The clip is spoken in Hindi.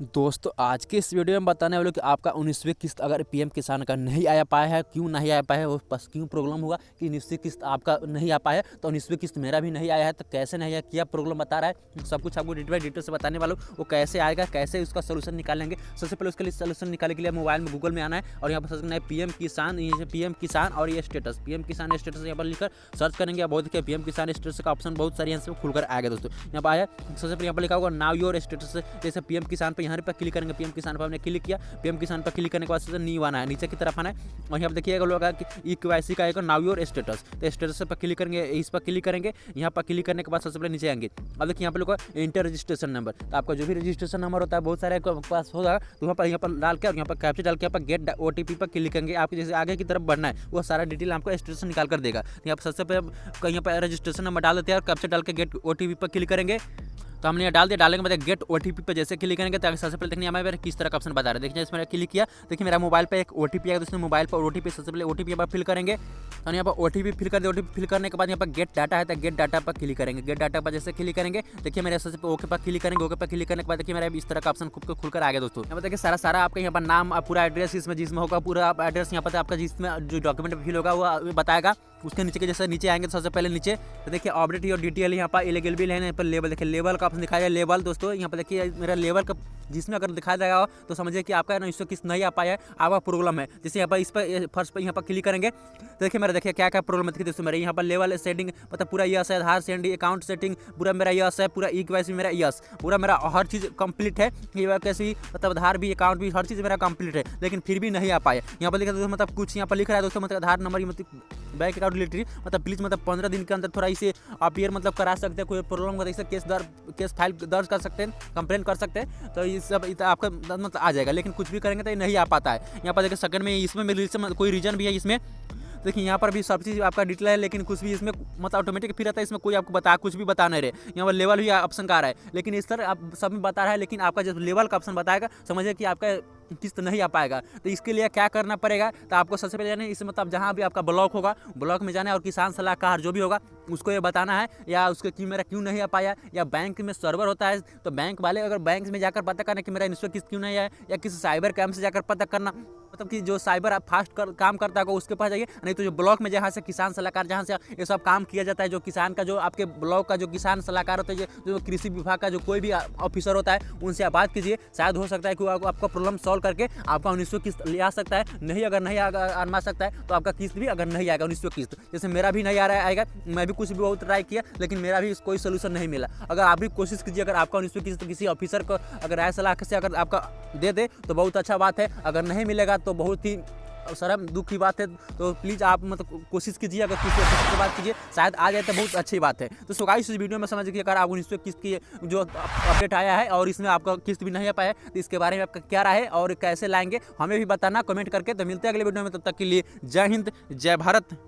दोस्तों आज के इस वीडियो में बताने वाले कि आपका 19वीं किस्त अगर पीएम किसान का नहीं आया पाया है, क्यों नहीं आया पाया है, वो बस क्यों प्रॉब्लम हुआ कि 19वीं किस्त आपका नहीं आ पाया है। तो 19वीं किस्त मेरा भी नहीं आया है, तो कैसे नहीं आया, क्या प्रॉब्लम बता रहा है, सब कुछ आपको डिटेल बाय डिटेल से बताने वाला हूँ। वो कैसे आएगा, कैसे उसका सोल्यूशन निकालेंगे। सबसे पहले उसके लिए सोल्यूशन निकालने के लिए मोबाइल में गूगल में आना है और यहाँ पर सर्च करना है पीएम किसान, ये पीएम किसान और ये स्टेटस, पीएम किसान स्टेटस यहाँ पर लिखकर सर्च करेंगे। बहुत देखिए पीएम किसान स्टेटस का ऑप्शन बहुत सारे यहाँ से खुलकर आएगा। दोस्तों यहाँ पर आया, सबसे पहले यहाँ पर लिखा होगा नाउ योर स्टेटस, जैसे पीएम किसान पर यहाँ पर क्लिक करेंगे। पीएम किसान पर हमने क्लिक किया, पीएम किसान पर क्लिक करने के बाद से नीचे आना है, नीचे की तरफ आना है और यहाँ पर देखिएगा लोग कि ईकेवाईसी का आएगा नाउ योर स्टेटस। तो स्टेटस पर क्लिक करेंगे, इस पर क्लिक करेंगे। यहाँ पर क्लिक करने के बाद सबसे पहले नीचे आएंगे। अब देखिए यहाँ पे लोग इंटर रजिस्ट्रेशन नंबर, तो आपका जो भी रजिस्ट्रेशन नंबर होता है बहुत सारे पास होगा, तो यहाँ पर डाल के और यहाँ पर कैप्चा डाल के यहाँ पर गेट ओटीपी पर क्लिक करेंगे। आपके जैसे आगे की तरफ बढ़ना है वो सारा डिटेल आपको स्टेटस निकाल कर देगा। यहाँ पर सबसे पहले यहाँ पर रजिस्ट्रेशन नंबर डाल देते हैं और कैप्चा डाल के गेट ओटीपी पर क्लिक करेंगे। तो हमने ये डाल दिया, डालने के बाद गेट ओटीपी पे जैसे क्लिक करेंगे तो सबसे पहले देखिए हमारे किस तरह का ऑप्शन बता रहा है। देखिए इसमें क्लिक किया, देखिए मेरा मोबाइल पे एक ओटीपी आएगा, तो इसमें मोबाइल पर ओटीपी सबसे पहले ओटीपी यहाँ पर फिल करेंगे। तो यहाँ पर ओटीपी फिल कर दे, ओटीपी फिल करने के बाद यहाँ पर गेट डाटा है, तो गेट डाटा पर क्लिक करेंगे। गेट डाटा पर जैसे क्लिक करेंगे देखिए मेरे सबसे ओके पर क्लिक करेंगे। ओके पर क्लिक करने के बाद देखिए मेरा इस तरह का ऑप्शन खुलकर आ गया। दोस्तों यहाँ पर देखिए सारा आपका यहाँ पर नाम, पूरा एड्रेस इसमें जिसमें होगा, पूरा एड्रेस यहाँ पर आपका जिसमें जो डॉक्यूमेंट फिल होगा वो बताएगा। उसके नीचे के जैसे नीचे आएंगे तो सबसे पहले नीचे तो देखिए अपडेट योर डिटेल, यहाँ पर एलिजिबल है, यहाँ पर लेवल देखिए, लेवल का ऑप्शन दिखाया है लेवल। दोस्तों यहाँ पर देखिए मेरा लेवल का जिसमें अगर दिखाया जाएगा तो समझिए कि आपका 1900 किस्त नहीं आ पाया है, आपका प्रॉब्लम है। जैसे यहाँ पर इस पर फर्स्ट पर यहाँ पर क्लिक करेंगे तो देखिए मेरा देखिए क्या क्या प्रॉब्लम है। दोस्तों मेरे यहाँ पर लेवल सेटिंग मतलब पूरा यस है, आधार सेंडिंग अकाउंट सेटिंग पूरा मेरा यस है, पूरा ईकेवाईसी मेरा यस, पूरा मेरा हर चीज़ कंप्लीट है। ये कैसे मतलब आधार भी अकाउंट भी हर चीज़ मेरा कंप्लीट है, लेकिन फिर भी नहीं आ पाया। यहाँ पर लिखा दोस्तों मतलब कुछ यहाँ पर लिख रहा है दोस्तों, मतलब आधार नंबर मतलब बैंक अकाउंट रिलेटेड मतलब प्लीज़ मतलब 15 दिन के अंदर थोड़ा इसे आप ये मतलब करा सकते हैं। कोई प्रॉब्लम होता है इसे केस फाइल दर्ज कर सकते हैं, कंप्लेन कर सकते हैं, तो ये सब आपका मतलब आ जाएगा। लेकिन कुछ भी करेंगे तो ये नहीं आ पाता है। यहाँ पर देखिए सेकंड में इसमें मेरे कोई रीजन भी है इसमें, देखिए यहाँ पर भी सब चीज़ आपका डिटेल है, लेकिन कुछ भी इसमें मतलब ऑटोमेटिक फिर आता है, इसमें कोई आपको कुछ भी बता नहीं रहे। यहाँ पर लेवल भी ऑप्शन का आ रहा है, लेकिन इस तरह आप सब में बता रहा है, लेकिन आपका जब लेवल का ऑप्शन बताएगा समझिए कि आपका किस्त नहीं आ पाएगा। तो इसके लिए क्या करना पड़ेगा, तो आपको सबसे पहले जाने इस मतलब जहाँ भी आपका ब्लॉक होगा ब्लॉक में जाना है और किसान सलाहकार जो भी होगा उसको ये बताना है, या उसके कि मेरा क्यों नहीं आ पाया, या बैंक में सर्वर होता है तो बैंक वाले अगर बैंक में जाकर पता करना कि मेरा इंश्योरेंस किस्त क्यों नहीं आया, या किसी साइबर कैम्प से जाकर पता करना, मतलब कि जो साइबर फास्ट काम करता है उसके पास जाइए। नहीं तो जो ब्लॉक में जहाँ से किसान सलाहकार जहाँ से ये सब काम किया जाता है, जो किसान का जो आपके ब्लॉक का जो किसान सलाहकार होता है, जो कृषि विभाग का जो कोई भी ऑफिसर होता है उनसे आप बात कीजिए। शायद हो सकता है कि आपका प्रॉब्लम सॉल्व करके आपका 1900 किस्त ले आ सकता है। नहीं अगर नहीं आना सकता है तो आपका किस्त भी अगर नहीं आएगा 1900 किस्त, जैसे मेरा भी नहीं आ रहा है आएगा, मैं भी कुछ भी बहुत ट्राई किया लेकिन मेरा भी कोई सोल्यूशन नहीं मिला। अगर आप भी कोशिश कीजिए, अगर आपका 1900 किस्त किसी ऑफिसर को अगर राय सलाह से अगर आपका दे दे तो बहुत अच्छा बात है, अगर नहीं मिलेगा तो बहुत ही शर्म दुख की बात है। तो प्लीज़ आप मतलब कोशिश कीजिए, अगर किसी ऑफिसर से बात कीजिए, शायद आ जाए तो बहुत अच्छी बात है। तो सो गाइस इस वीडियो में समझ कि अगर आप 1900 किस्त की जो अपडेट आया है और इसमें आपका किस्त भी नहीं आ पाया तो इसके बारे में आपका क्या राय है और कैसे लाएंगे हमें भी बताना कमेंट करके। तो मिलते हैं अगले वीडियो में, तब तक के लिए जय हिंद जय भारत।